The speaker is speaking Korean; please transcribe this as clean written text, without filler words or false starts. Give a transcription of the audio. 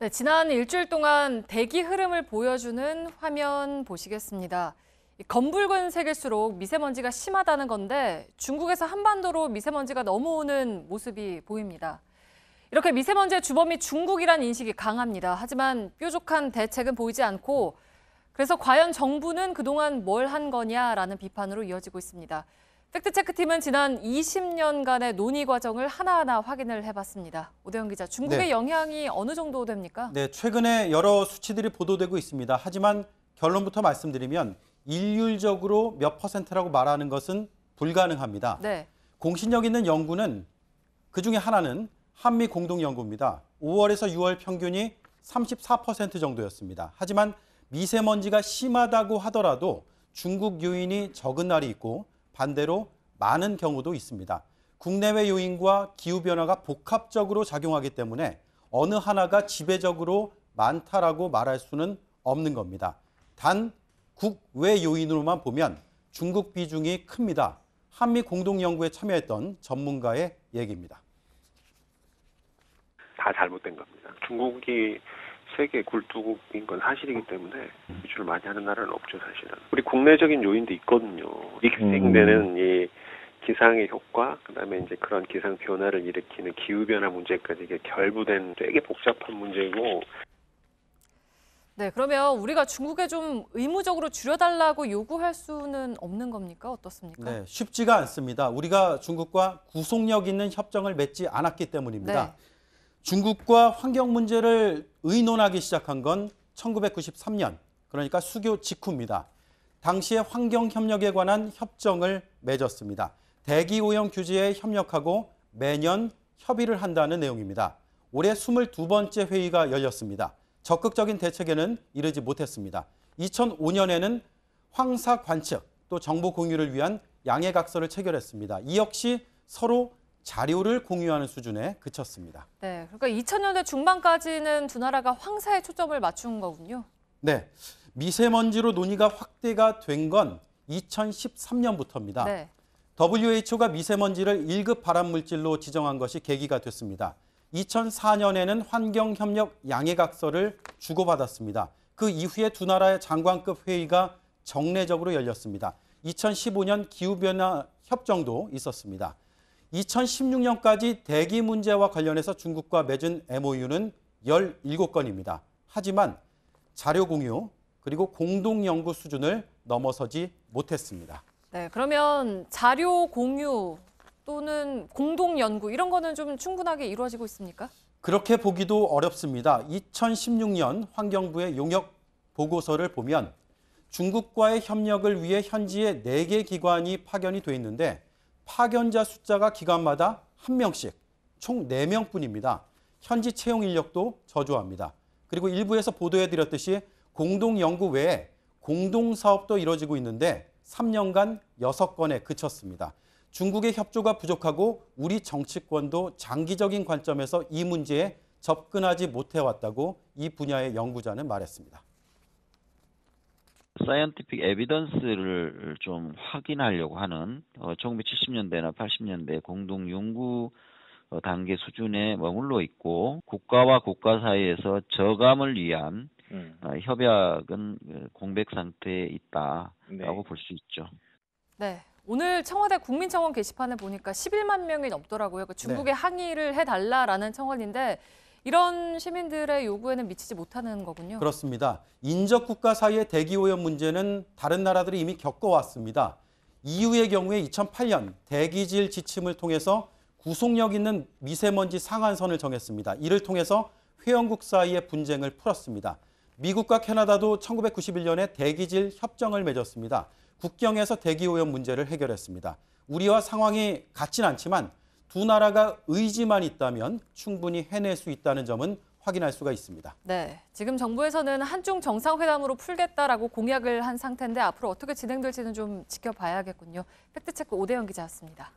네, 지난 일주일 동안 대기 흐름을 보여주는 화면 보시겠습니다. 검붉은 색일수록 미세먼지가 심하다는 건데 중국에서 한반도로 미세먼지가 넘어오는 모습이 보입니다. 이렇게 미세먼지의 주범이 중국이란 인식이 강합니다. 하지만 뾰족한 대책은 보이지 않고 그래서 과연 정부는 그동안 뭘 한 거냐라는 비판으로 이어지고 있습니다. 팩트체크팀은 지난 20년간의 논의 과정을 하나하나 확인을 해봤습니다. 오대영 기자, 중국의 영향이 어느 정도 됩니까? 네, 최근에 여러 수치들이 보도되고 있습니다. 하지만 결론부터 말씀드리면 일률적으로 몇 %라고 말하는 것은 불가능합니다. 네. 공신력 있는 연구는 그중에 하나는 한미 공동연구입니다. 5월에서 6월 평균이 34% 정도였습니다. 하지만 미세먼지가 심하다고 하더라도 중국 요인이 적은 날이 있고 반대로 많은 경우도 있습니다. 국내외 요인과 기후변화가 복합적으로 작용하기 때문에 어느 하나가 지배적으로 많다라고 말할 수는 없는 겁니다. 단 국외 요인으로만 보면 중국 비중이 큽니다. 한미 공동연구에 참여했던 전문가의 얘기입니다. 다 잘못된 겁니다. 중국이 세계 굴뚝인 건 사실이기 때문에 유출을 많이 하는 나라는 없죠, 사실은. 우리 국내적인 요인도 있거든요. 익생되는 이 기상의 효과, 그다음에 이제 그런 기상 변화를 일으키는 기후 변화 문제까지 이게 결부된 되게 복잡한 문제고. 네, 그러면 우리가 중국에 좀 의무적으로 줄여달라고 요구할 수는 없는 겁니까? 어떻습니까? 네, 쉽지가 않습니다. 우리가 중국과 구속력 있는 협정을 맺지 않았기 때문입니다. 네. 중국과 환경 문제를 의논하기 시작한 건 1993년, 그러니까 수교 직후입니다. 당시에 환경협력에 관한 협정을 맺었습니다. 대기오염 규제에 협력하고 매년 협의를 한다는 내용입니다. 올해 22번째 회의가 열렸습니다. 적극적인 대책에는 이르지 못했습니다. 2005년에는 황사 관측, 또 정보 공유를 위한 양해각서를 체결했습니다. 이 역시 서로 자료를 공유하는 수준에 그쳤습니다. 네, 그러니까 2000년대 중반까지는 두 나라가 황사에 초점을 맞춘 거군요. 네, 미세먼지로 논의가 확대가 된 건 2013년부터입니다. 네. WHO가 미세먼지를 1급 발암물질로 지정한 것이 계기가 됐습니다. 2004년에는 환경협력 양해각서를 주고받았습니다. 그 이후에 두 나라의 장관급 회의가 정례적으로 열렸습니다. 2015년 기후변화 협정도 있었습니다. 2016년까지 대기 문제와 관련해서 중국과 맺은 MOU는 17건입니다. 하지만 자료 공유 그리고 공동 연구 수준을 넘어서지 못했습니다. 네, 그러면 자료 공유 또는 공동 연구 이런 거는 좀 충분하게 이루어지고 있습니까? 그렇게 보기도 어렵습니다. 2016년 환경부의 용역 보고서를 보면 중국과의 협력을 위해 현지에 4개 기관이 파견이 돼 있는데 파견자 숫자가 기관마다 1명씩 총 4명뿐입니다. 현지 채용 인력도 저조합니다. 그리고 일부에서 보도해드렸듯이 공동연구 외에 공동사업도 이뤄지고 있는데 3년간 6건에 그쳤습니다. 중국의 협조가 부족하고 우리 정치권도 장기적인 관점에서 이 문제에 접근하지 못해왔다고 이 분야의 연구자는 말했습니다. 사이언티픽 에비던스를 좀 확인하려고 하는 1970년대나 80년대 공동 연구 단계 수준에 머물러 있고 국가와 국가 사이에서 저감을 위한 협약은 공백 상태에 있다라고 볼 수 있죠. 네, 오늘 청와대 국민청원 게시판에 보니까 11만 명이 넘더라고요. 중국에 항의를 해달라라는 청원인데 이런 시민들의 요구에는 미치지 못하는 거군요. 그렇습니다. 인접 국가 사이의 대기오염 문제는 다른 나라들이 이미 겪어왔습니다. EU의 경우에 2008년 대기질 지침을 통해서 구속력 있는 미세먼지 상한선을 정했습니다. 이를 통해서 회원국 사이의 분쟁을 풀었습니다. 미국과 캐나다도 1991년에 대기질 협정을 맺었습니다. 국경에서 대기오염 문제를 해결했습니다. 우리와 상황이 같진 않지만 두 나라가 의지만 있다면 충분히 해낼 수 있다는 점은 확인할 수가 있습니다. 네, 지금 정부에서는 한중 정상회담으로 풀겠다라고 공약을 한 상태인데 앞으로 어떻게 진행될지는 좀 지켜봐야겠군요. 팩트체크 오대영 기자였습니다.